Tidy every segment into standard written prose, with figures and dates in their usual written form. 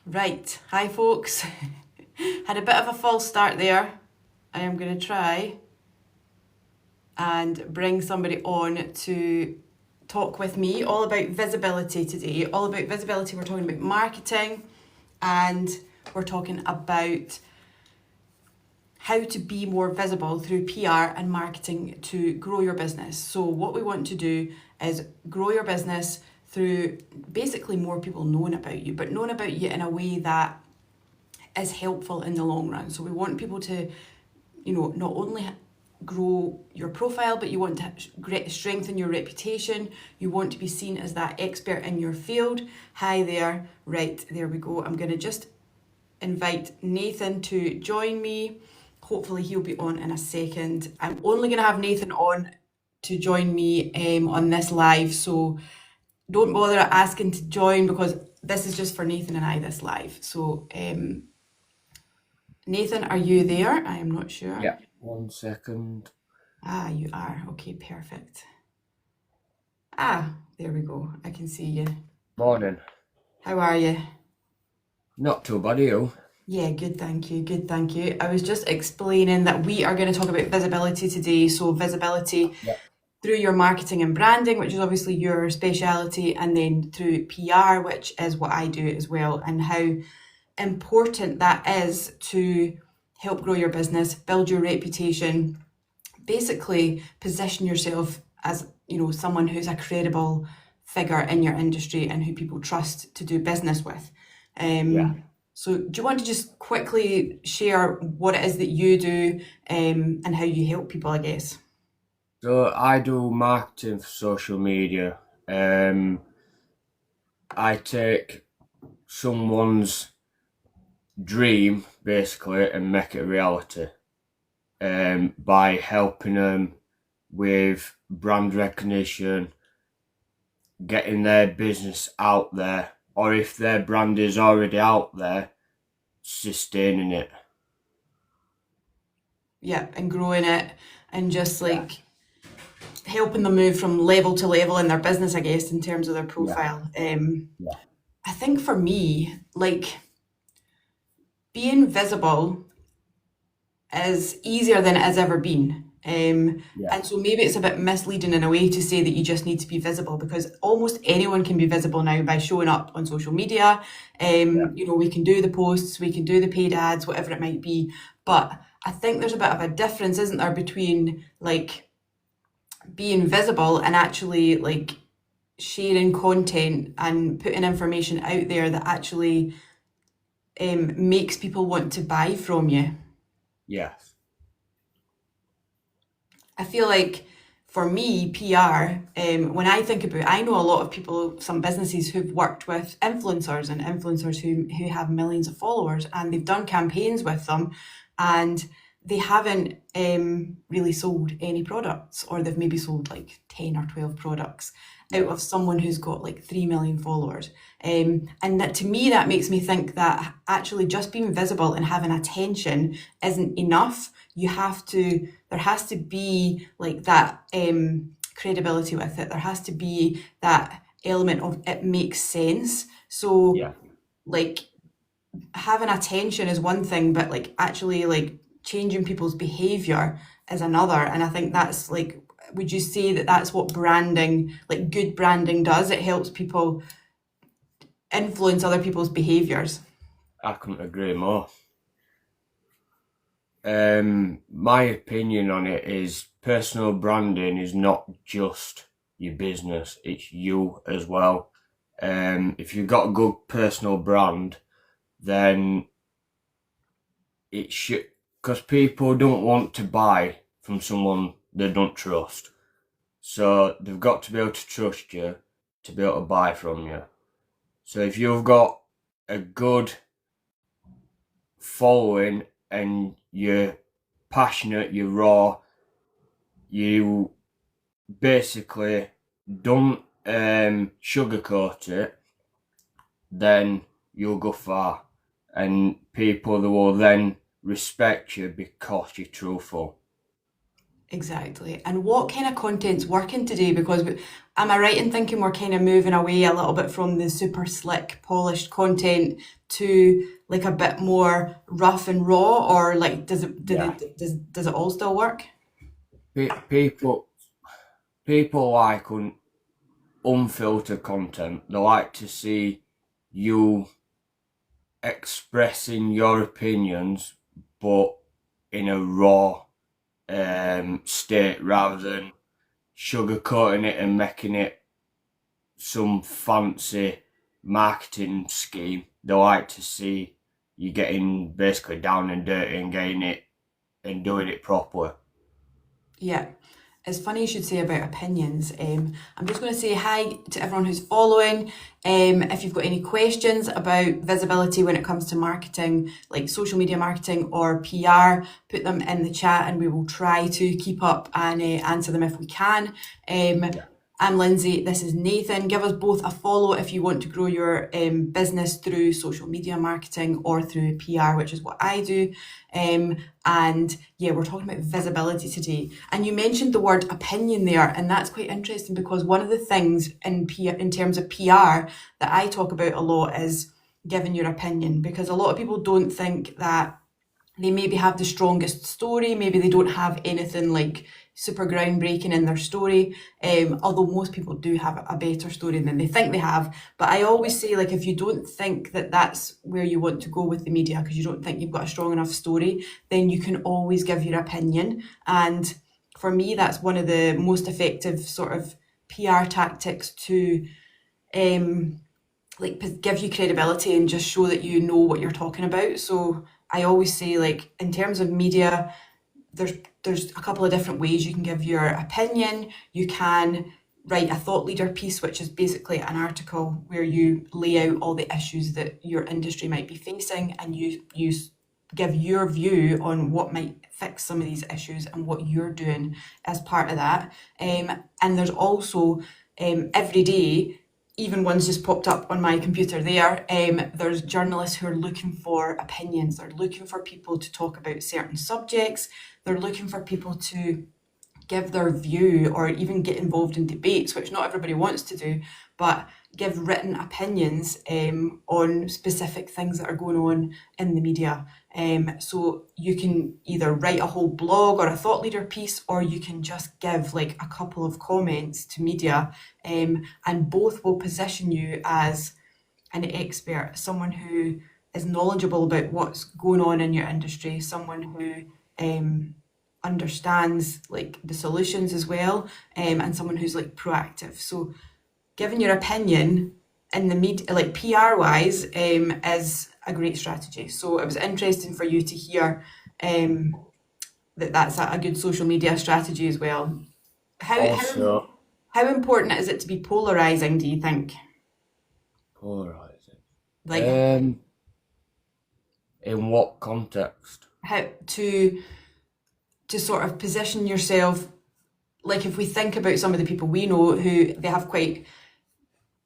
Right, hi folks. Had a bit of a false start there. I am going to try and bring somebody on to talk with me all about visibility today. All about visibility, we're talking about marketing and we're talking about how to be more visible through PR and marketing to grow your business. So what we want to do is grow your business through basically more people knowing about you, but knowing about you in a way that is helpful in the long run. So we want people to, not only grow your profile, but you want to strengthen your reputation. You want to be seen as that expert in your field. Hi there. Right, there we go. I'm going to just invite Nathan to join me. Hopefully he'll be on in a second. I'm only going to have Nathan on to join me on this live, so don't bother asking to join because this is just for Nathan and I, this live. So Nathan, are you there? I am not sure. Yeah, 1 second. You are. Okay, perfect. There we go. I can see you. Morning. How are you? Not too bad, you? Yeah, good, thank you. Good, thank you. I was just explaining that we are going to talk about visibility today. So visibility through your marketing and branding, which is obviously your speciality, and then through PR, which is what I do as well, and how important that is to help grow your business, build your reputation, basically position yourself as, someone who's a credible figure in your industry and who people trust to do business with. So do you want to just quickly share what it is that you do and how you help people, I guess? So I do marketing for social media. I take someone's dream basically and make it a reality by helping them with brand recognition, getting their business out there, or if their brand is already out there, sustaining it. Yeah, and growing it and just helping them move from level to level in their business, I guess, in terms of their profile. I think for me, being visible is easier than it has ever been. And so maybe it's a bit misleading in a way to say that you just need to be visible because almost anyone can be visible now by showing up on social media. We can do the posts, we can do the paid ads, whatever it might be. But I think there's a bit of a difference, isn't there, between being visible and actually sharing content and putting information out there that actually makes people want to buy from you. Yes. I feel like for me, PR, when I think about, I know a lot of people, some businesses who've worked with influencers and influencers who have millions of followers and they've done campaigns with them and they haven't really sold any products, or they've maybe sold 10 or 12 products out of someone who's got 3 million followers. And that, to me, that makes me think that actually just being visible and having attention isn't enough. There has to be that credibility with it. There has to be that element of it makes sense. So having attention is one thing, but actually changing people's behavior is another. And I think that's would you say that that's what branding, good branding does? It helps people influence other people's behaviors. I couldn't agree more. My opinion on it is personal branding is not just your business, it's you as well. If you've got a good personal brand, then it should, because people don't want to buy from someone they don't trust. So they've got to be able to trust you to be able to buy from you. So if you've got a good following and you're passionate, you're raw, you basically don't sugarcoat it, then you'll go far. And people will then respect you because you're truthful. Exactly. And what kind of content's working today? Because am I right in thinking we're kind of moving away a little bit from the super slick, polished content to like a bit more rough and raw, or like Yeah. does it all still work? People like unfiltered content. They like to see you expressing your opinions, but in a raw state rather than sugarcoating it and making it some fancy marketing scheme. They like to see you getting basically down and dirty and getting it and doing it properly. Yeah. It's funny you should say about opinions. I'm just going to say hi to everyone who's following. If you've got any questions about visibility when it comes to marketing, like social media marketing or PR, put them in the chat and we will try to keep up and answer them if we can. I'm Lindsay, this is Nathan. Give us both a follow if you want to grow your business through social media marketing or through PR, which is what I do. And yeah, we're talking about visibility today. And you mentioned the word opinion there, and that's quite interesting because one of the things in terms of PR that I talk about a lot is giving your opinion, because a lot of people don't think that they maybe have the strongest story, maybe they don't have anything like super groundbreaking in their story, although most people do have a better story than they think they have. But I always say, like, if you don't think that that's where you want to go with the media because you don't think you've got a strong enough story, then you can always give your opinion. And for me, that's one of the most effective sort of PR tactics to give you credibility and just show that you know what you're talking about. So I always say, like, in terms of media, there's a couple of different ways you can give your opinion. You can write a thought leader piece, which is basically an article where you lay out all the issues that your industry might be facing, and you give your view on what might fix some of these issues and what you're doing as part of that. And there's also every day, even one's just popped up on my computer there, there's journalists who are looking for opinions. They're looking for people to talk about certain subjects. They're looking for people to give their view or even get involved in debates, which not everybody wants to do, but give written opinions on specific things that are going on in the media. So you can either write a whole blog or a thought leader piece, or you can just give like a couple of comments to media, and both will position you as an expert, someone who is knowledgeable about what's going on in your industry, someone who understands like the solutions as well, and someone who's like proactive. So giving your opinion in the media, like PR wise, is a great strategy. So it was interesting for you to hear that that's a good social media strategy as well. Also, How important is it to be polarizing, do you think? polarizing. Like In what context? how to sort of position yourself, like if we think about some of the people we know who they have quite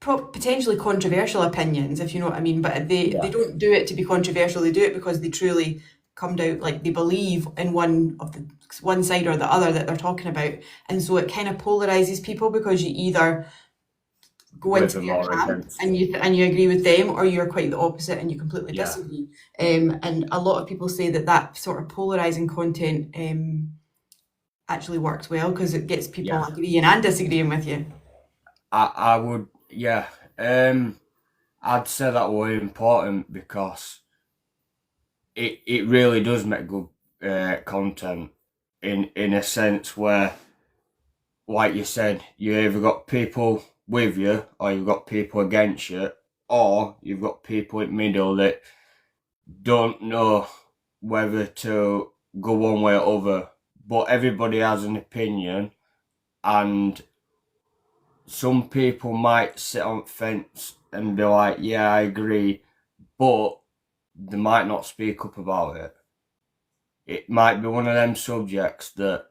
potentially controversial opinions, if you know what I mean, but they don't do it to be controversial. They do it because they truly come down, like they believe in one side or the other that they're talking about, and so it kind of polarizes people because you either go into their camp and you agree with them, or you're quite the opposite and you completely disagree. And a lot of people say that sort of polarizing content actually works well because it gets people agreeing and disagreeing with you. I would, I'd say that was important because it really does make good content in a sense where, like you said, you either got people with you or you've got people against you, or you've got people in the middle that don't know whether to go one way or other, but everybody has an opinion, and some people might sit on the fence and be like, yeah, I agree, but they might not speak up about it. It might be one of them subjects that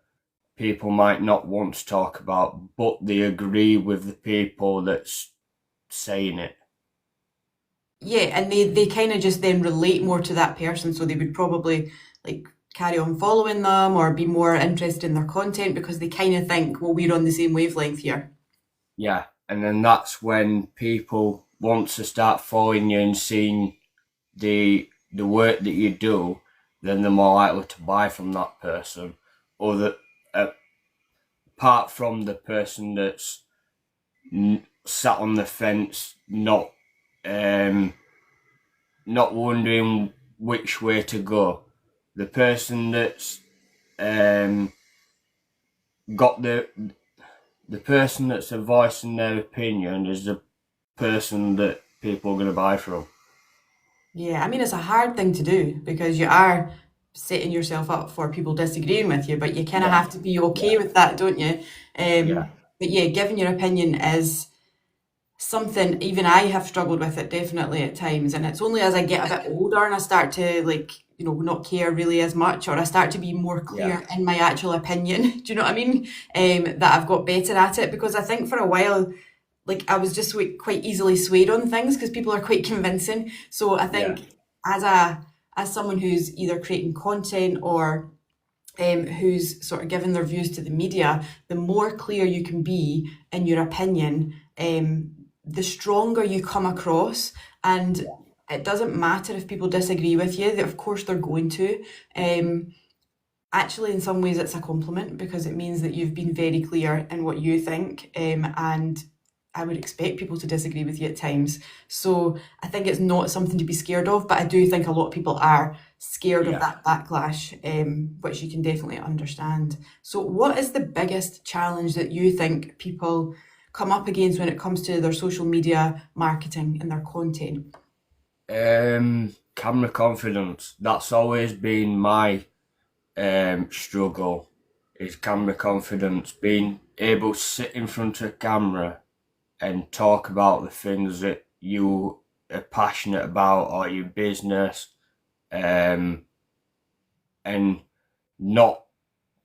people might not want to talk about, but they agree with the people that's saying it. Yeah, and they kind of just then relate more to that person, so they would probably like carry on following them or be more interested in their content because they kind of think, well, we're on the same wavelength here. Yeah, and then that's when people want to start following you and seeing the work that you do, then they're more likely to buy from that person. Or that apart from the person that's sat on the fence, not wondering which way to go, the person that's got the person that's voicing their opinion is the person that people are going to buy from. Yeah, I mean, it's a hard thing to do because you are setting yourself up for people disagreeing with you, but you kind of have to be okay with that, don't you? But yeah, giving your opinion is something even I have struggled with it definitely at times, and it's only as I get a bit older and I start to not care really as much, or I start to be more clear in my actual opinion. Do you know what I mean? That I've got better at it, because I think for a while, I was just quite easily swayed on things because people are quite convincing. So I think as someone who's either creating content or who's sort of giving their views to the media, the more clear you can be in your opinion, the stronger you come across. And it doesn't matter if people disagree with you, of course they're going to. Actually, in some ways it's a compliment because it means that you've been very clear in what you think, and I would expect people to disagree with you at times. So I think it's not something to be scared of, but I do think a lot of people are scared of that backlash, which you can definitely understand. So what is the biggest challenge that you think people come up against when it comes to their social media marketing and their content? Camera confidence. That's always been my struggle, is camera confidence. Being able to sit in front of a camera and talk about the things that you are passionate about or your business, and not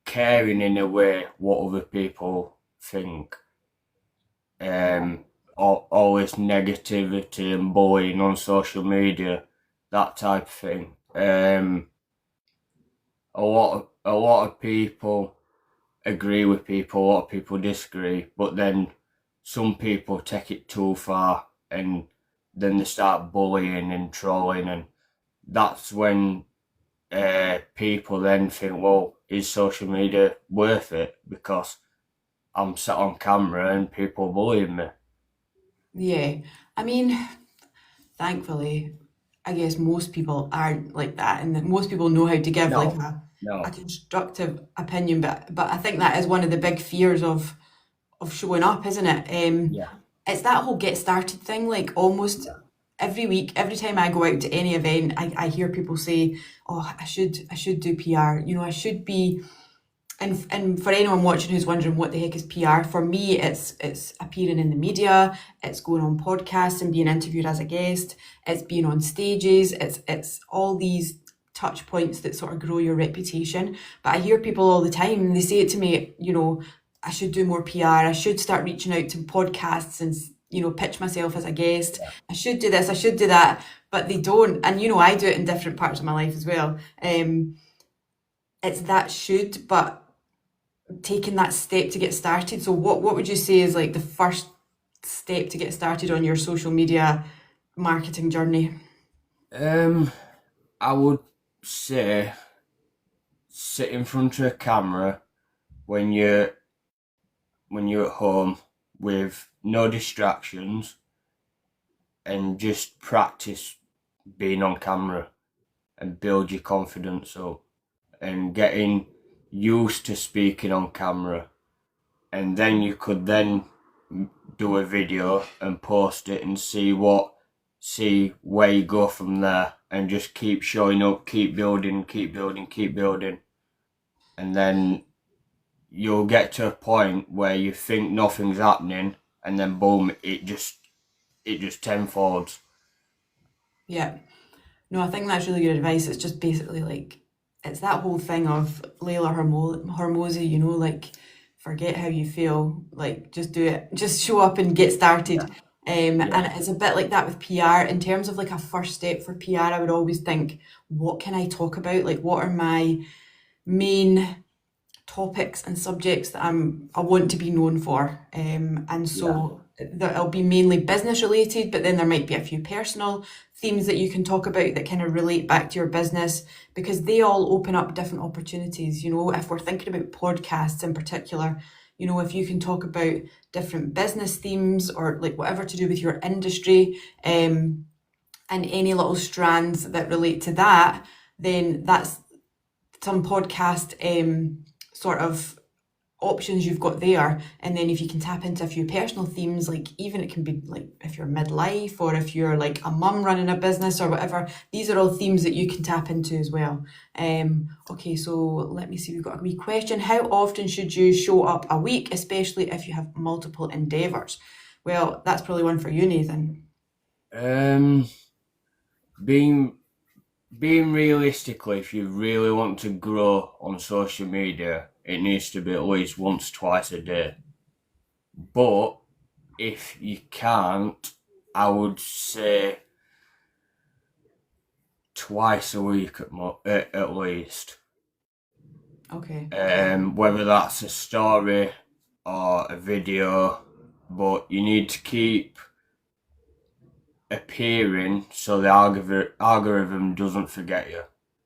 caring in a way what other people think. Always negativity and bullying on social media, that type of thing. A lot of people agree with people, a lot of people disagree, but then some people take it too far and then they start bullying and trolling, and that's when people then think, well, is social media worth it because I'm sat on camera and people bullying me? Yeah, I mean, thankfully, I guess most people aren't like that, and that most people know how to give a constructive opinion. But I think that is one of the big fears of showing up, isn't it? It's that whole get started thing. Like almost every week, every time I go out to any event, I hear people say, "Oh, I should do PR. I should be." And for anyone watching who's wondering what the heck is PR, for me, it's appearing in the media, it's going on podcasts and being interviewed as a guest, it's being on stages, it's all these touch points that sort of grow your reputation. But I hear people all the time, and they say it to me, I should do more PR, I should start reaching out to podcasts and pitch myself as a guest. I should do this, I should do that, but they don't. And I do it in different parts of my life as well. It's that should, but taking that step to get started. So what would you say is like the first step to get started on your social media marketing journey? I would say sit in front of a camera when you're at home with no distractions and just practice being on camera and build your confidence up and getting used to speaking on camera, and then you could then do a video and post it and see where you go from there, and just keep showing up, keep building, and then you'll get to a point where you think nothing's happening, and then boom, it just tenfolds. Yeah. No, I think that's really good advice. It's just basically it's that whole thing of Layla Hormozy, forget how you feel, just do it, just show up and get started. And it's a bit like that with PR. In terms of like a first step for PR, I would always think, what can I talk about? Like, what are my main topics and subjects that I want to be known for? And so that it'll be mainly business related, but then there might be a few personal themes that you can talk about that kind of relate back to your business, because they all open up different opportunities. You know, if we're thinking about podcasts in particular, you know, if you can talk about different business themes or like whatever to do with your industry, and any little strands that relate to that, then that's some podcast sort of options you've got there. And then if you can tap into a few personal themes, like even it can be like if you're midlife or if you're like a mum running a business or whatever, these are all themes that you can tap into as well. Okay, so let me see, we've got a wee question. How often should you show up a week, especially if you have multiple endeavours? Well, that's probably one for you, Nathan. Being realistically, if you really want to grow on social media, it needs to be at least once, twice a day. But if you can't, I would say twice a week at least. Okay. Whether that's a story or a video, but you need to keep appearing so the algorithm doesn't forget you.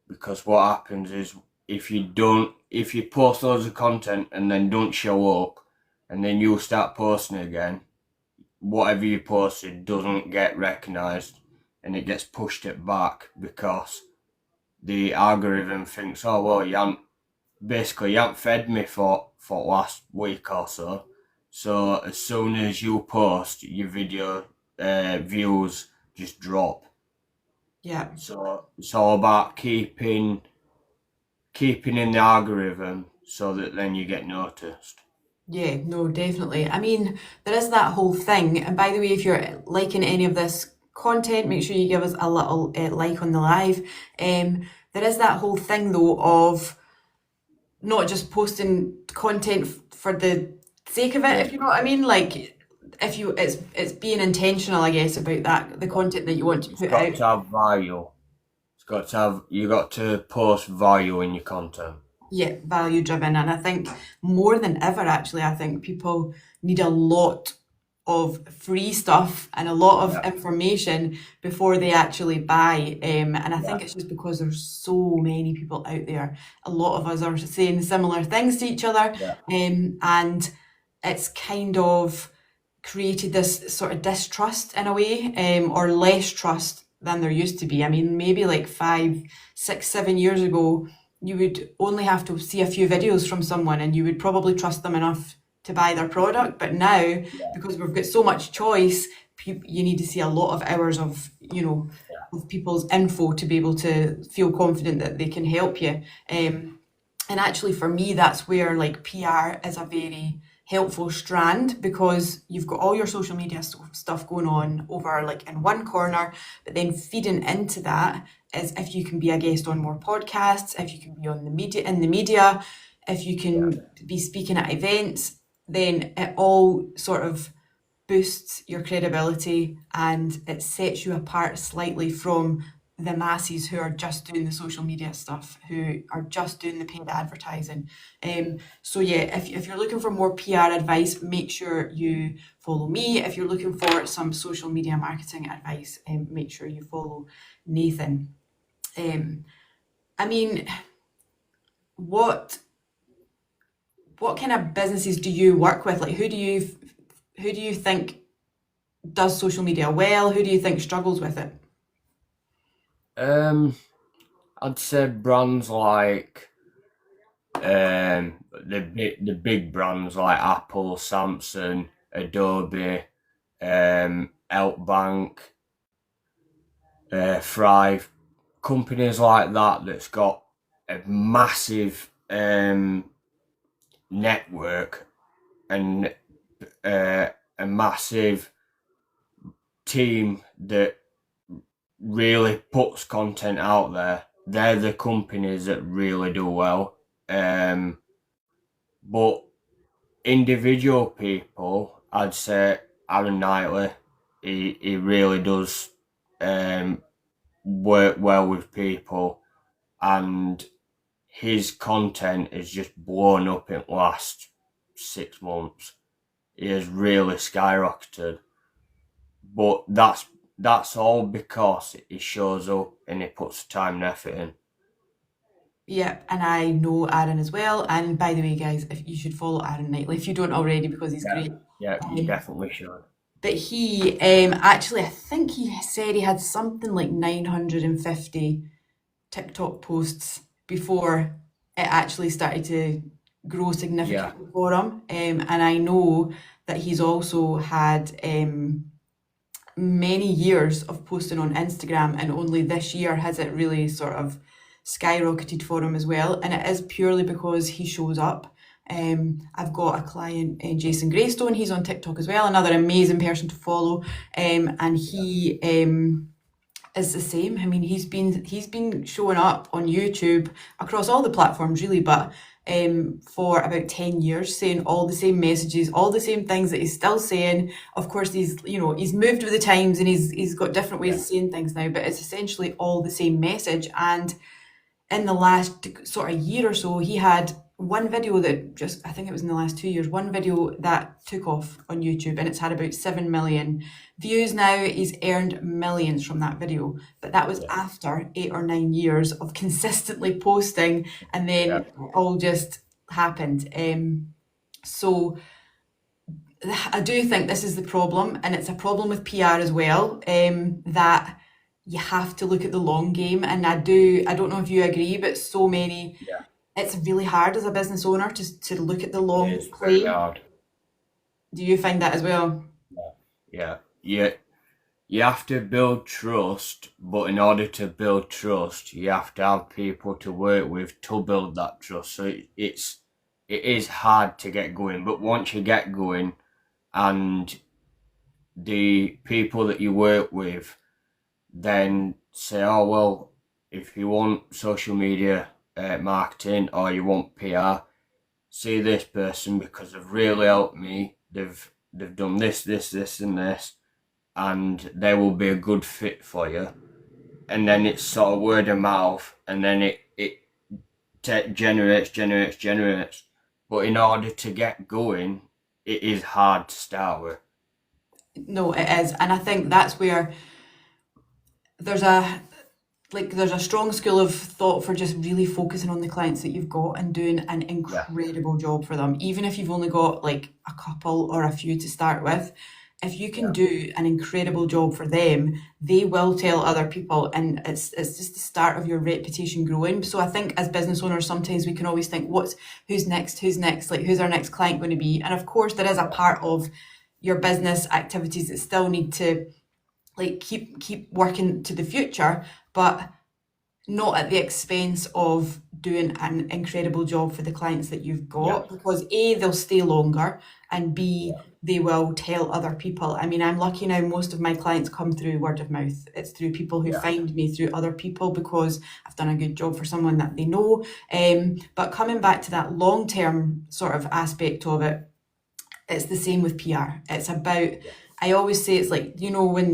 Because what happens is if you post loads of content and then don't show up, and then you start posting again, whatever you posted doesn't get recognised and it gets pushed it back because the algorithm thinks, oh well, you haven't fed me for last week or so. So as soon as you post, your video views just drop. Yeah. So it's all about keeping in the algorithm so that then you get noticed. Yeah, no, definitely. I mean, there is that whole thing. And by the way, if you're liking any of this content, make sure you give us a little like on the live. There is that whole thing though of not just posting content for the sake of it, if you know what I mean. Like, if you, it's being intentional, I guess, about that, the content that you want to It's put got out. to have value. You got to post value in your content. Yeah, value driven. And I think more than ever, actually, I think people need a lot of free stuff and a lot of information before they actually buy. And I think it's just because there's so many people out there. A lot of us are saying similar things to each other. And it's kind of created this sort of distrust in a way, or less trust than there used to be. I mean, maybe like 5, 6, 7 years ago, you would only have to see a few videos from someone and you would probably trust them enough to buy their product. But now, because we've got so much choice, you need to see a lot of hours of, you know, of people's info to be able to feel confident that they can help you. And actually, for me, that's where like PR is a very helpful strand, because you've got all your social media stuff going on over like in one corner, but then feeding into that is if you can be a guest on more podcasts, if you can be on the media, if you can be speaking at events, then it all sort of boosts your credibility and it sets you apart slightly from the masses who are just doing the social media stuff, who are just doing the paid advertising. So yeah, if you're looking for more PR advice, make sure you follow me. If you're looking for some social media marketing advice, make sure you follow Nathan. I mean, what kind of businesses do you work with? Like, who do you think does social media well? Who do you think struggles with it? I'd say brands like the big brands like Apple, Samsung, Adobe, Outbank, Thrive, companies like that that's got a massive network and a massive team that really puts content out there. They're the companies that really do well. But individual people, I'd say Aaron Knightley, he really does work well with people, and his content has just blown up in the last 6 months. He has really skyrocketed, but that's all because he shows up and he puts time and effort in. Yeah, and I know Aaron as well. And by the way, guys, if you should follow Aaron Knightley if you don't already, because he's great. Yeah, you Um, definitely should. but he actually, I think he said he had something like 950 TikTok posts before it actually started to grow significantly for him. And I know that he's also had many years of posting on Instagram, and only this year has it really sort of skyrocketed for him as well. And it is purely because he shows up. I've got a client, Jason Greystone, he's on TikTok as well, another amazing person to follow. And he is the same. I mean, he's been showing up on YouTube across all the platforms really, but for about 10 years, saying all the same messages, all the same things that he's still saying. Of course, he's moved with the times and he's got different ways of saying things now, but it's essentially all the same message. And in the last sort of year or so, he had one video that I think it was in the last 2 years, one video that took off on YouTube, and it's had about 7 million views now. He's earned millions from that video, but that was after 8 or 9 years of consistently posting, and then it all just happened. So I do think this is the problem, and it's a problem with PR as well, that you have to look at the long game. And I don't know if you agree, but so many, it's really hard as a business owner to look at the long It is play. very hard. Do you find that as well? Yeah. You have to build trust, but in order to build trust, you have to have people to work with to build that trust. So it is hard to get going, but once you get going, and the people that you work with then say, oh well, if you want social media marketing or you want PR, see this person because they've really helped me. They've done this, and this, and they will be a good fit for you. And then it's sort of word of mouth, and then it generates. But in order to get going, it is hard to start with. No, it is. And I think that's where there's a strong school of thought for just really focusing on the clients that you've got and doing an incredible job for them. Even if you've only got like a couple or a few to start with, if you can do an incredible job for them, they will tell other people, and it's just the start of your reputation growing. So I think as business owners, sometimes we can always think, who's next, like who's our next client going to be? And of course there is a part of your business activities that still need to like keep working to the future, but not at the expense of doing an incredible job for the clients that you've got, because A, they'll stay longer, and B, they will tell other people. I mean, I'm lucky now, most of my clients come through word of mouth. It's through people who find me through other people because I've done a good job for someone that they know. But coming back to that long-term sort of aspect of it, it's the same with PR. It's about, I always say it's like, when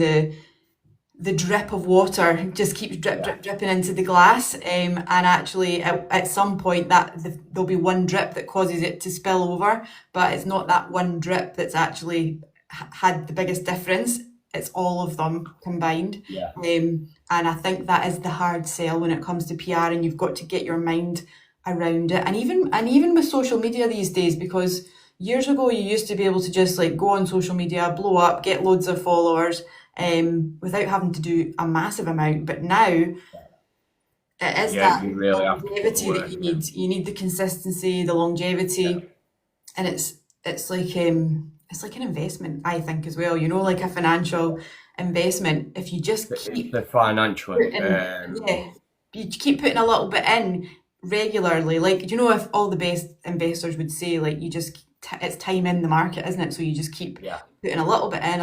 the drip of water just keeps dripping into the glass, and actually at some point there'll be one drip that causes it to spill over, but it's not that one drip that's actually had the biggest difference. It's all of them combined. And I think that is the hard sell when it comes to PR, and you've got to get your mind around it. And even with social media these days, because years ago you used to be able to just like go on social media, blow up, get loads of followers, without having to do a massive amount. But now it is that really longevity that you need. You need the consistency, the longevity, and it's like an investment, I think, as well. Like a financial investment. If you just keep the financial, you keep putting a little bit in regularly. Like, if all the best investors would say, like, it's time in the market, isn't it? So you just keep putting a little bit in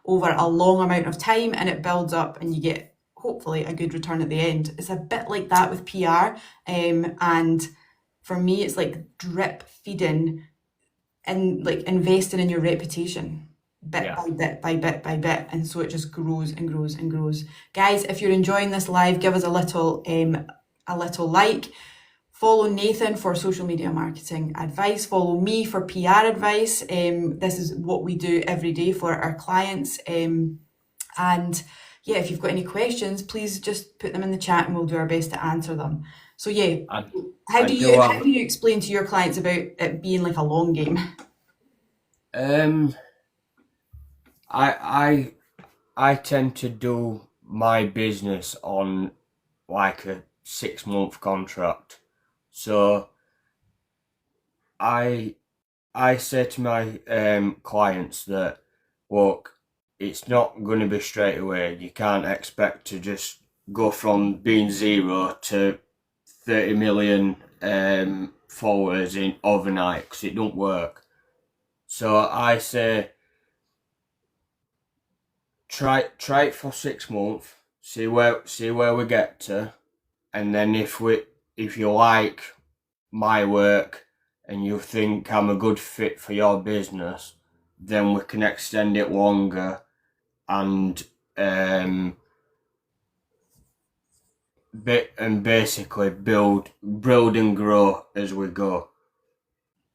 over a long amount of time, and it builds up, and you get hopefully a good return at the end. It's a bit like that with PR, and for me it's like drip feeding and like investing in your reputation bit by bit by bit by bit, and so it just grows and grows and grows. Guys, if you're enjoying this live, give us a little like. Follow Nathan for social media marketing advice. Follow me for PR advice. This is what we do every day for our clients. And yeah, if you've got any questions, please just put them in the chat and we'll do our best to answer them. So yeah, how do you explain to your clients about it being like a long game? I tend to do my business on like a 6-month contract. So I say to my clients that, look, it's not going to be straight away. You can't expect to just go from being 0 to 30 million followers in overnight, because it don't work. So I say, try it for 6 months, see where we get to, and then if you like my work and you think I'm a good fit for your business, then we can extend it longer and basically build and grow as we go.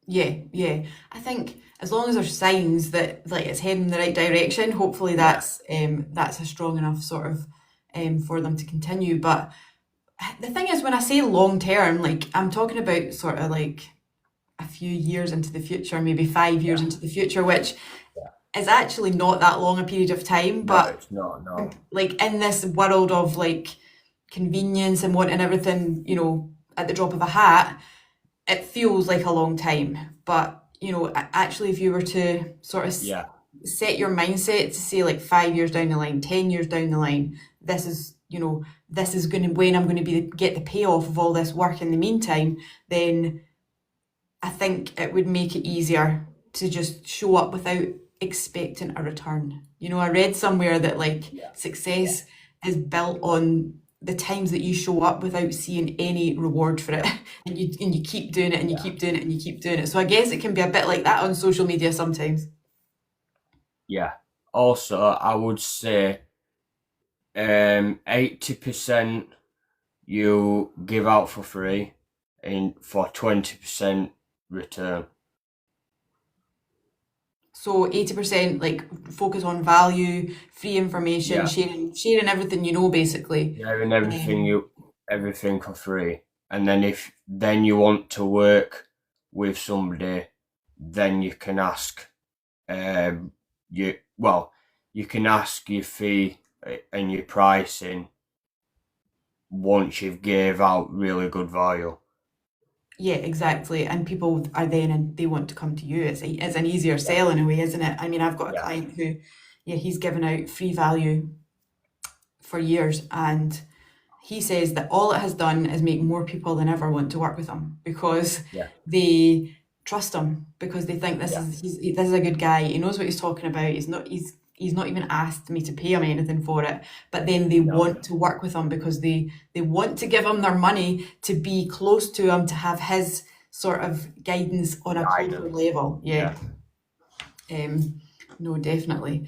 Yeah. I think as long as there's signs that like it's heading in the right direction, hopefully that's a strong enough sort of for them to continue. But the thing is, when I say long term, like I'm talking about sort of like a few years into the future, maybe 5 years into the future, which is actually not that long a period of time. But no, it's not, no. Like in this world of like convenience and wanting everything, at the drop of a hat, it feels like a long time. But actually, if you were to sort of set your mindset to say like 5 years down the line, 10 years down the line, this is going to when I'm going to get the payoff of all this work in the meantime, then I think it would make it easier to just show up without expecting a return. I read somewhere that success is built on the times that you show up without seeing any reward for it, and you keep doing it and you keep doing it and you keep doing it. So I guess it can be a bit like that on social media sometimes. Yeah. Also, I would say 80% you give out for free and for 20% return. So 80% focus on value, free information, sharing everything basically. Sharing everything for free. And then if you want to work with somebody, then you can ask you can ask your fee and your pricing once you've gave out really good value. Yeah, exactly. And people are then and they want to come to you. It's an easier sell in a way, isn't it? I mean, I've got a client who, he's given out free value for years, and he says that all it has done is make more people than ever want to work with him because they trust him, because they think this is a good guy. He knows what he's talking about. He's not even asked me to pay him anything for it, but then they want to work with him because they want to give him their money to be close to him, to have his sort of guidance on a closer level. No, definitely.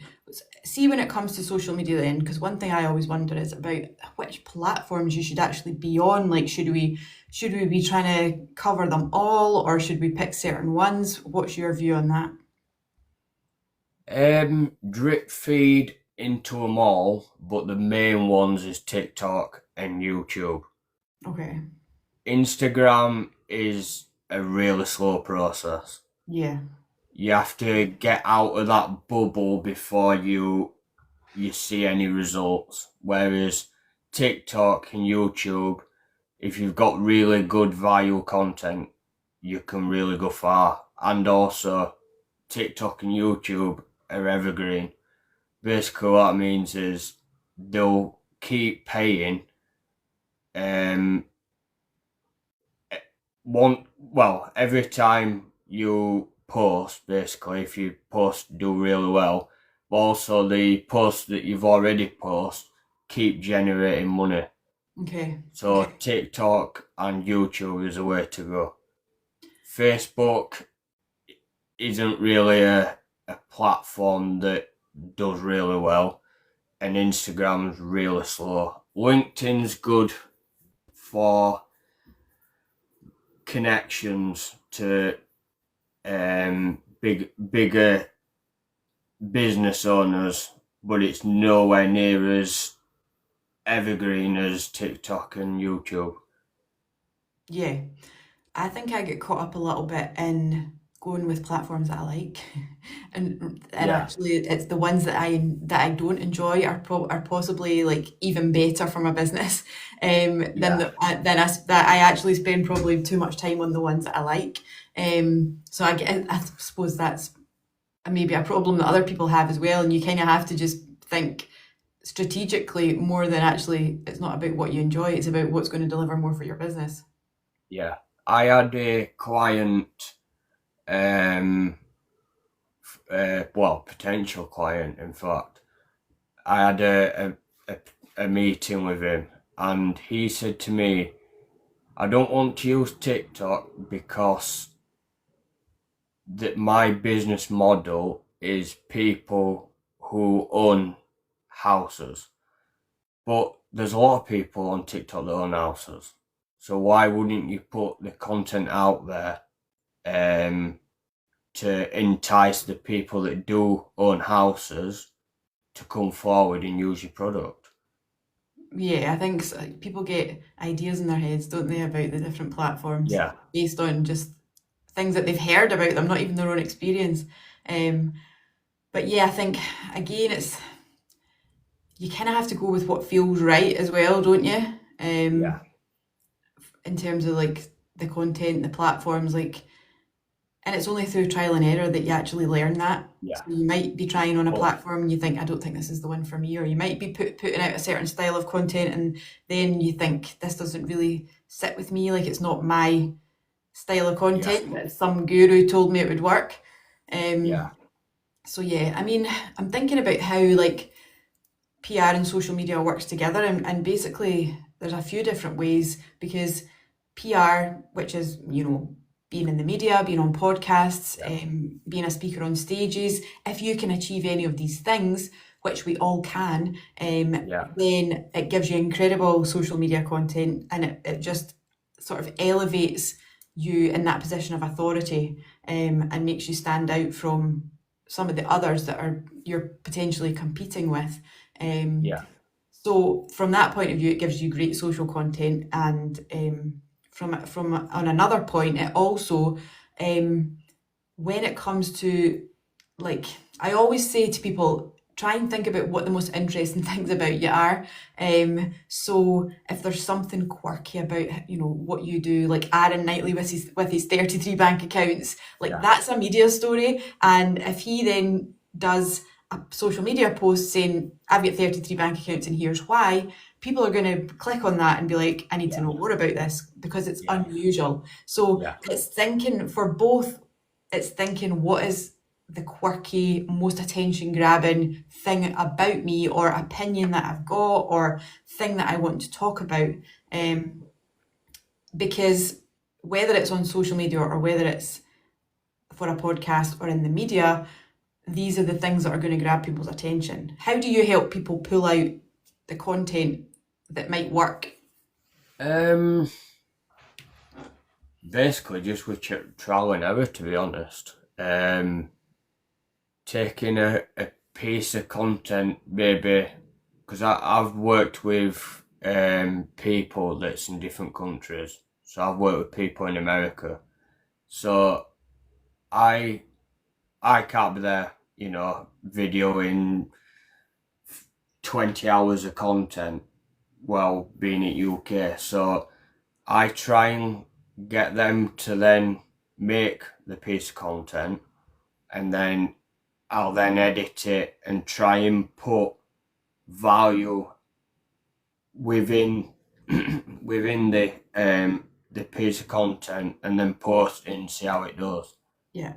See, when it comes to social media then, because one thing I always wonder is about which platforms you should actually be on. Like, should we be trying to cover them all, or should we pick certain ones? What's your view on that? Drip feed into them all, but the main ones is TikTok and YouTube. Okay. Instagram is a really slow process. Yeah. You have to get out of that bubble before you see any results. Whereas TikTok and YouTube, if you've got really good value content, you can really go far. And also, TikTok and YouTube are evergreen. Basically what it means is they'll keep paying every time you post. Basically, if you post, do really well, but also the posts that you've already posted keep generating money. Okay. So TikTok and YouTube is a way to go. Facebook isn't really a a platform that does really well, and Instagram's really slow. LinkedIn's good for connections to bigger business owners, but it's nowhere near as evergreen as TikTok and YouTube. Yeah, I think I get caught up a little bit in going with platforms that I like, and Yeah, actually it's the ones that I don't enjoy are possibly like even better for my business, than yeah, that I actually spend probably too much time on the ones that I like. So I suppose that's maybe a problem that other people have as well, and you kind of have to just think strategically more than actually. It's not about what you enjoy; it's about what's going to deliver more for your business. yeah. I had a client, well, potential client, in fact. I had a meeting with him, and he said to me, I don't want to use TikTok because my business model is people who own houses. But there's a lot of people on TikTok that own houses. So why wouldn't you put the content out there to entice the people that do own houses to come forward and use your product? Yeah, I think people get ideas in their heads, don't they, about the different platforms Yeah, based on just things that they've heard about them, not even their own experience. Um, but yeah, I think again, it's you kind of have to go with what feels right as well, don't you? yeah, In terms of like the content, the platforms, like, and it's only through trial and error that you actually learn that. yeah. So you might be trying on a But platform and you think, I don't think this is the one for me, or you might be putting out a certain style of content and then you think this doesn't really sit with me, like it's not my style of yeah, content, but some guru told me it would work. Um, yeah, so yeah, I mean, I'm thinking about how like PR and social media works together, and basically there's a few different ways because PR, which is, being in the media, being on podcasts, yeah, being a speaker on stages, if you can achieve any of these things, which we all can, yeah, then it gives you incredible social media content, and it just sort of elevates you in that position of authority, and makes you stand out from some of the others that are you're potentially competing with. Um, yeah, so from that point of view, it gives you great social content, and from on another point, it also, when it comes to, like, I always say to people, try and think about what the most interesting things about you are. So if there's something quirky about what you do, like Aaron Knightley with his 33 bank accounts, like yeah, that's a media story. And if he then does a social media post saying, I've got 33 bank accounts and here's why, people are going to click on that and be like, I need to yeah, know more about this because it's yeah, unusual. So yeah, it's thinking for both, it's thinking what is the quirky, most attention grabbing thing about me or opinion that I've got or thing that I want to talk about. Because whether it's on social media or whether it's for a podcast or in the media, these are the things that are going to grab people's attention. How do you help people pull out the content that might work? Um, basically just with trial and error, to be honest. Taking a piece of content, maybe, because I've worked with people that's in different countries. So I've worked with people in America. So I can't be there, videoing 20 hours of content while being at UK. So I try and get them to then make the piece of content, and then I'll then edit it and try and put value within within the piece of content, and then post it and see how it does. Yeah.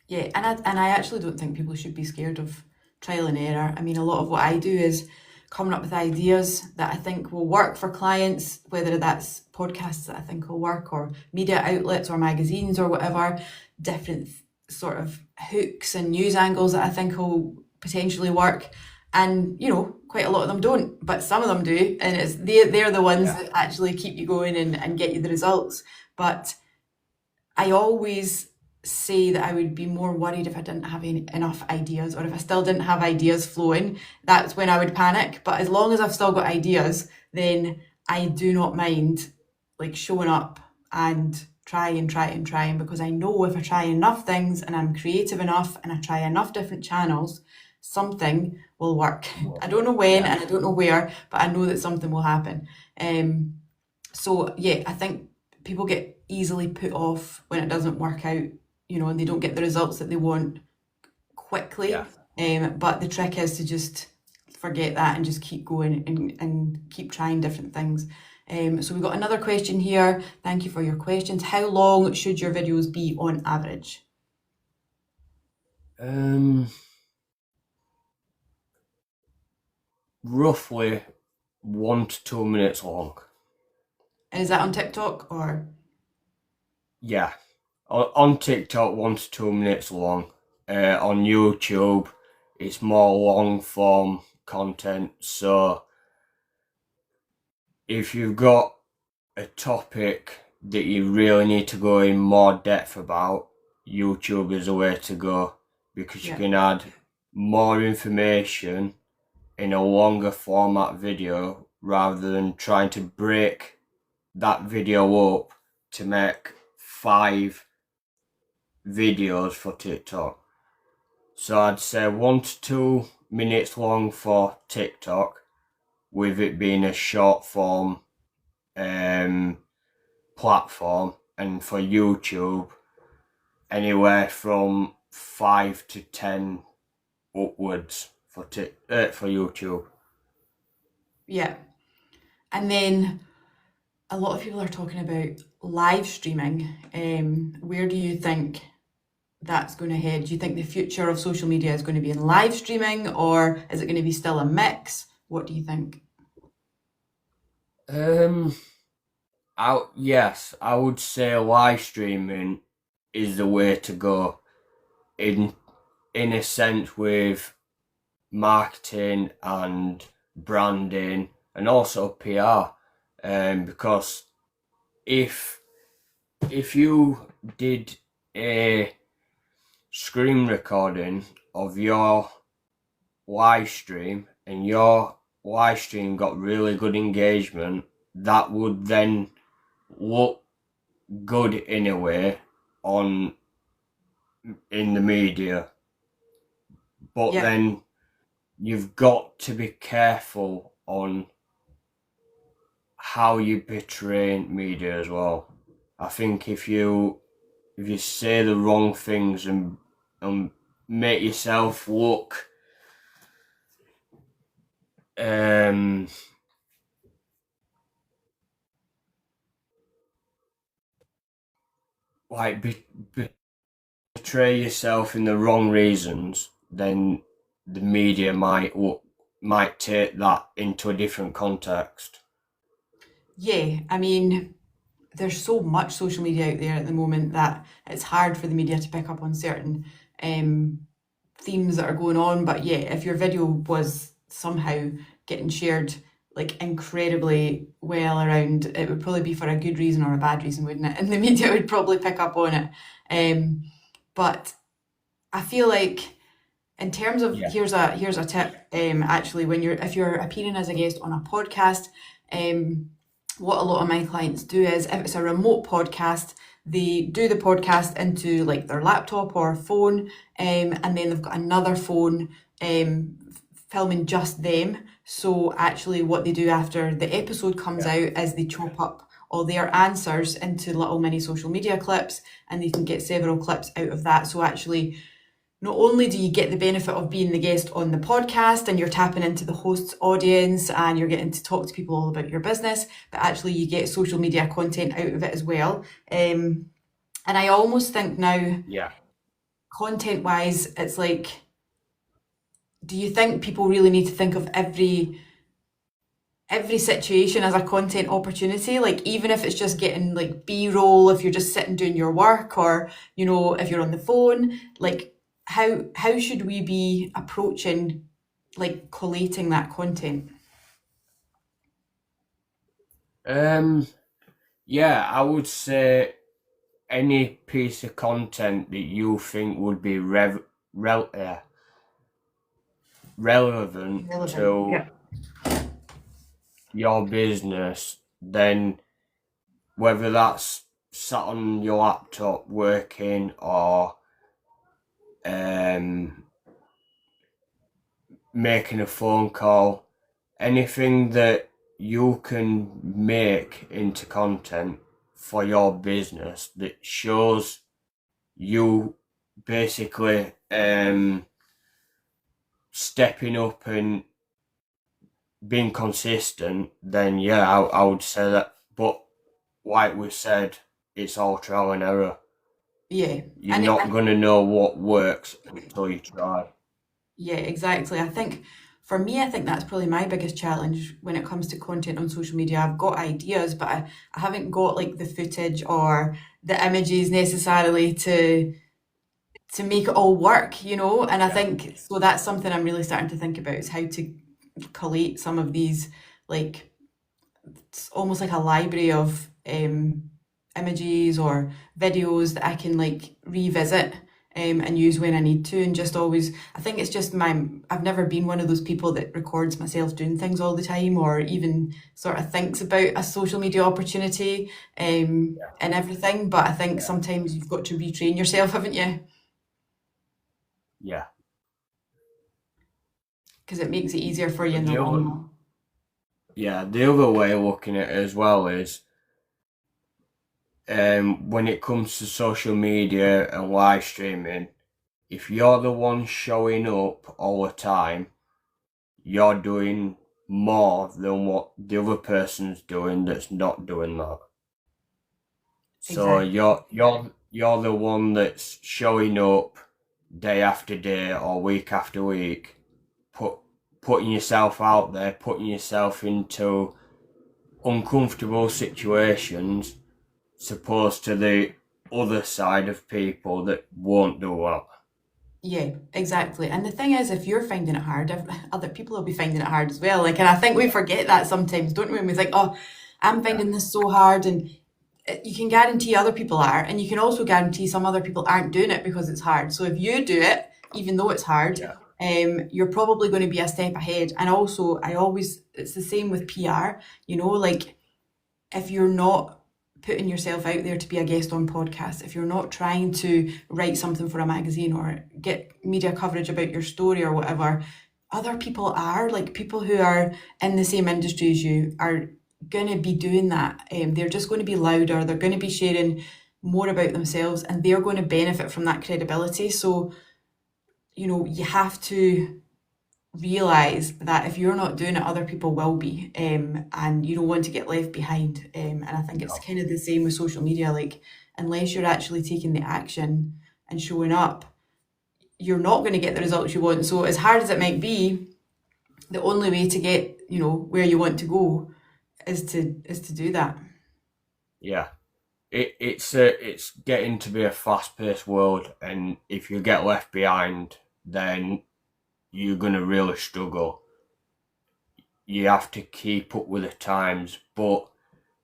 Yeah, and I actually don't think people should be scared of trial and error. I mean, a lot of what I do is coming up with ideas that I think will work for clients, whether that's podcasts that I think will work, or media outlets or magazines or whatever, different sort of hooks and news angles that I think will potentially work. And, you know, quite a lot of them don't, but some of them do. And they're the ones that actually keep you going and get you the results. But I always say that I would be more worried if I didn't have enough ideas, or if I still didn't have ideas flowing. That's when I would panic. But as long as I've still got ideas, then I do not mind like showing up and trying, because I know if I try enough things and I'm creative enough and I try enough different channels, something will work. I don't know when and I don't know where, but I know that something will happen. So yeah, I think people get easily put off when it doesn't work out, you know, and they don't get the results that they want quickly. But the trick is to just forget that and just keep going and keep trying different things. So we've got another question here. Thank you for your questions. How long should your videos be on average? Roughly 1 to 2 minutes long. Is that on TikTok or? Yeah, on TikTok 1 to 2 minutes long. On YouTube, it's more long form content. So if you've got a topic that you really need to go in more depth about, YouTube is the way to go, because you can add more information in a longer format video rather than trying to break that video up to make 5 videos for TikTok. So I'd say 1 to 2 minutes long for TikTok, with it being a short form platform, and for YouTube anywhere from 5 to 10 upwards for YouTube. Yeah. And then a lot of people are talking about live streaming. Where do you think that's going to head? Do you think the future of social media is going to be in live streaming, or is it going to be still a mix? What do you think? Yes, I would say live streaming is the way to go, in a sense, with marketing and branding and also PR. Because if you did a screen recording of your live stream and your live stream got really good engagement, that would then look good in a way in the media. But then you've got to be careful on how you portray media as well. I think if you say the wrong things and make yourself look like betray yourself in the wrong reasons, then the media might take that into a different context. Yeah, I mean, there's so much social media out there at the moment that it's hard for the media to pick up on certain themes that are going on. But yeah, if your video was somehow getting shared like incredibly well around, it would probably be for a good reason or a bad reason, wouldn't it? And the media would probably pick up on it. But I feel like in terms of here's a tip, actually, if you're appearing as a guest on a podcast, what a lot of my clients do is, if it's a remote podcast, they do the podcast into like their laptop or phone, and then they've got another phone filming just them. So actually what they do after the episode comes out is they chop up all their answers into little mini social media clips, and they can get several clips out of that. So actually, not only do you get the benefit of being the guest on the podcast and you're tapping into the host's audience and you're getting to talk to people all about your business, but actually you get social media content out of it as well. And I almost think now, content wise, it's like, do you think people really need to think of every every situation as a content opportunity. Like even if it's just getting like B-roll, if you're just sitting doing your work, or if you're on the phone, like how should we be approaching like collating that content? Yeah, I would say any piece of content that you think would be relevant Relevant. to Yeah. your business, then whether that's sat on your laptop working or um, making a phone call, anything that you can make into content for your business that shows you basically stepping up and being consistent, then yeah, I would say that. But like we said, it's all trial and error. Yeah. You're And not going to know what works until you try. yeah, exactly. I think for me, I think that's probably my biggest challenge when it comes to content on social media. I've got ideas, but I haven't got like the footage or the images necessarily to make it all work, And I Yeah, think so that's something I'm really starting to think about is how to collate some of these, like it's almost like a library of images or videos that I can like revisit and use when I need to, and just always, I think it's just I've never been one of those people that records myself doing things all the time, or even sort of thinks about a social media opportunity and everything. But I think yeah, sometimes you've got to retrain yourself, haven't you? yeah. Because it makes it easier for you in But the long run. the other way of looking at it as well is when it comes to social media and live streaming, if you're the one showing up all the time, you're doing more than what the other person's doing that's not doing that. So Exactly. you're the one that's showing up day after day or week after week, putting yourself out there, putting yourself into uncomfortable situations, supposed to the other side of people that won't do that. Yeah, exactly. And the thing is, if you're finding it hard, other people will be finding it hard as well. Like, and I think we forget that sometimes, don't we? And we think, oh, I'm Yeah, finding this so hard, and you can guarantee other people are, and you can also guarantee some other people aren't doing it because it's hard. So if you do it, even though it's hard, yeah, you're probably going to be a step ahead. And also, it's the same with PR. Like if you're not putting yourself out there to be a guest on podcasts, if you're not trying to write something for a magazine or get media coverage about your story or whatever, other people are, like people who are in the same industry as you are going to be doing that. They're just going to be louder, they're going to be sharing more about themselves, and they're going to benefit from that credibility. So, you have to realize that if you're not doing it, other people will be, and you don't want to get left behind. And I think it's no, kind of the same with social media. Like, unless you're actually taking the action and showing up, you're not going to get the results you want. So, as hard as it might be, the only way to get where you want to go is to do that. yeah. It's getting to be a fast paced world, and if you get left behind, then you're gonna really struggle. You have to keep up with the times. But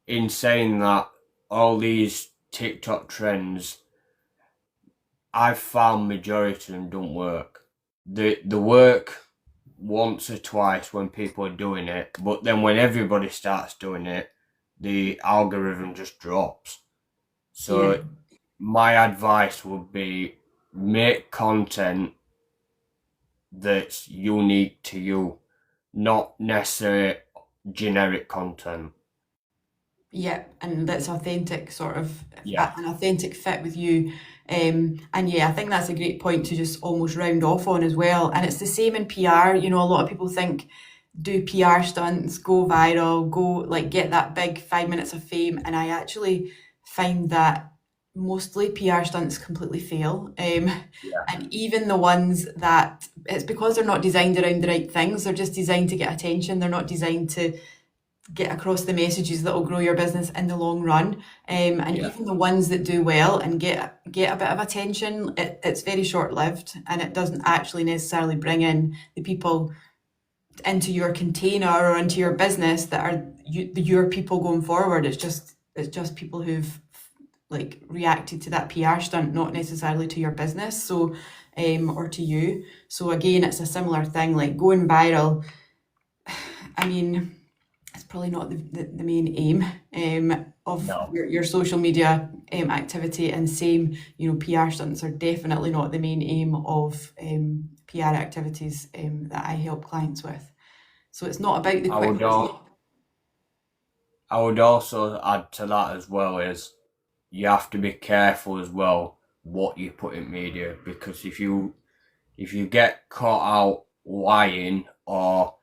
in saying that, all these TikTok trends, I've found majority of them don't work. The work once or twice when people are doing it, but then when everybody starts doing it, the algorithm just drops. Yeah. So my advice would be make content that's unique to you, not necessarily generic content. Yeah, and that's authentic, sort of Yeah, an authentic fit with you. And yeah, I think that's a great point to just almost round off on as well. And it's the same in PR. A lot of people think do PR stunts, go viral, go like get that big 5 minutes of fame. And I actually find that mostly PR stunts completely fail. yeah, And even the ones that it's because they're not designed around the right things, they're just designed to get attention. They're not designed to get across the messages that will grow your business in the long run. And Yeah. even the ones that do well and get a bit of attention, it's very short lived, and it doesn't actually necessarily bring in the people into your container or into your business that are your people going forward. It's just people who've like reacted to that PR stunt, not necessarily to your business. So or to you. So again, it's a similar thing, like going viral. I mean, it's probably not the main aim of No. your social media activity, and same, PR stunts are definitely not the main aim of PR activities that I help clients with. So it's not about the I quick would result. al- I would also add to that as well is you have to be careful as well what you put in media, because if you get caught out lying, or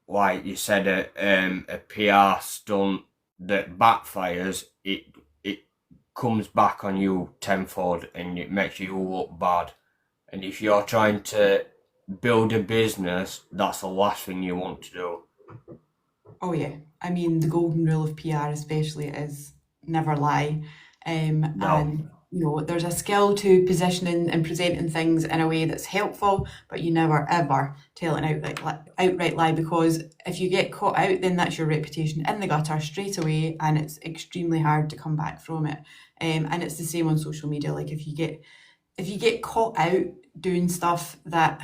like you said, a PR stunt that backfires, it comes back on you tenfold and it makes you look bad. And if you're trying to build a business, that's the last thing you want to do. Oh yeah, I mean the golden rule of PR especially is never lie, No, and there's a skill to positioning and presenting things in a way that's helpful, but you never ever tell an outright lie, because if you get caught out, then that's your reputation in the gutter straight away, and it's extremely hard to come back from it. And it's the same on social media. Like if you get caught out doing stuff that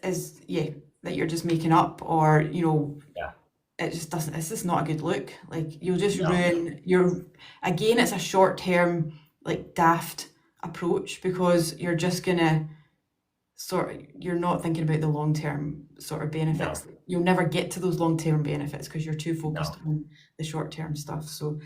is, yeah, that you're just making up, or yeah, it just doesn't, it's just not a good look. Like you'll just no, ruin again, it's a short term, like daft approach, because you're just gonna you're not thinking about the long term sort of benefits. no, You'll never get to those long term benefits because you're too focused no. on the short term stuff. So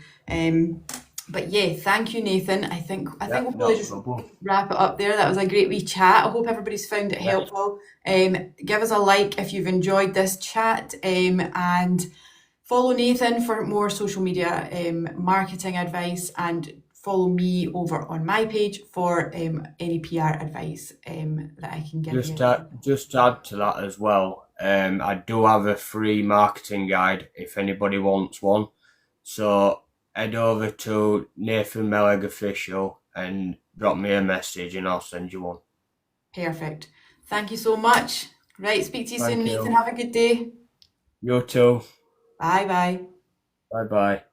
but yeah, thank you, Nathan. I think Yeah, we'll no probably just problem. wrap it up there. That was a great wee chat. I hope everybody's found it Yeah, helpful. Give us a like if you've enjoyed this chat, and follow Nathan for more social media marketing advice, and follow me over on my page for any PR advice that I can give you. just add to that as well. I do have a free marketing guide if anybody wants one. So head over to Nathan Mellig Official and drop me a message and I'll send you one. Perfect. Thank you so much. Right, speak to you soon, Thank Nathan. you. Have a good day. You too. Bye bye. Bye bye.